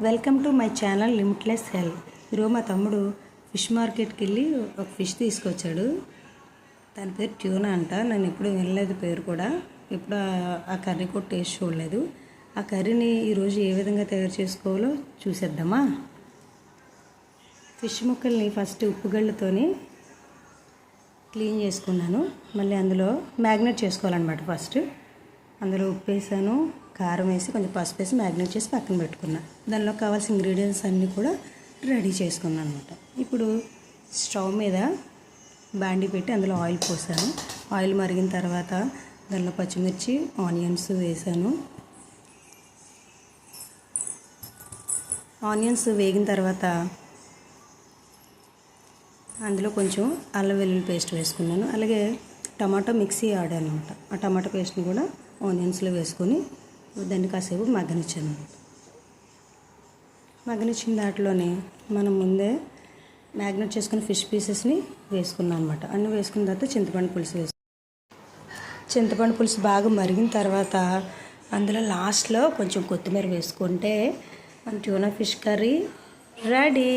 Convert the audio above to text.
Welcome to my channel limitless health. ఈరోజు మా తమ్ముడు ఫిష్ మార్కెట్కి వెళ్ళి ఒక ఫిష్ తీసుకొచ్చాడు. దాని పేరు ట్యూనా అంట. నేను ఎప్పుడు వినలేదు పేరు కూడా. ఎప్పుడు ఆ కర్రీ కూడా టేస్ట్ చూడలేదు. ఆ కర్రీని ఈరోజు ఏ విధంగా తయారు చేసుకోవాలో చూసేద్దామా. ఫిష్ ముక్కల్ని ఫస్ట్ ఉప్పు గళ్ళతోని క్లీన్ చేసుకున్నాను. మళ్ళీ అందులో మ్యాగ్నేట్ చేసుకోవాలన్నమాట. ఫస్ట్ అందులో ఉప్పు వేసాను, కారం వేసి కొంచెం పసుపు వేసి మ్యాగ్నేట్ చేసి పక్కన పెట్టుకున్నా. దానిలో కావాల్సిన ఇంగ్రీడియంట్స్ అన్నీ కూడా రెడీ చేసుకున్నాను అనమాట. ఇప్పుడు స్టవ్ మీద బాండీ పెట్టి అందులో ఆయిల్ పోసాను. ఆయిల్ మరిగిన తర్వాత దానిలో పచ్చిమిర్చి, ఆనియన్స్ వేసాను. ఆనియన్స్ వేగిన తర్వాత అందులో కొంచెం అల్లం వెల్లుల్లి పేస్ట్ వేసుకున్నాను. అలాగే టమాటో మిక్సీ ఆడాను అనమాట. ఆ టమాటో పేస్ట్ని కూడా ఆనియన్స్లో వేసుకొని దాన్ని కాసేపు మగ్గనిచ్చాను అనమాట. మగ్గనిచ్చిన దాంట్లోనే మనం ముందే మ్యాగ్నేట్ చేసుకున్న ఫిష్ పీసెస్ని వేసుకున్నాను అనమాట. అన్నీ వేసుకున్న తర్వాత చింతపండు పులుసు బాగా మరిగిన తర్వాత అందులో లాస్ట్లో కొంచెం కొత్తిమీర వేసుకుంటే మన ట్యూనా ఫిష్ కర్రీ రెడీ.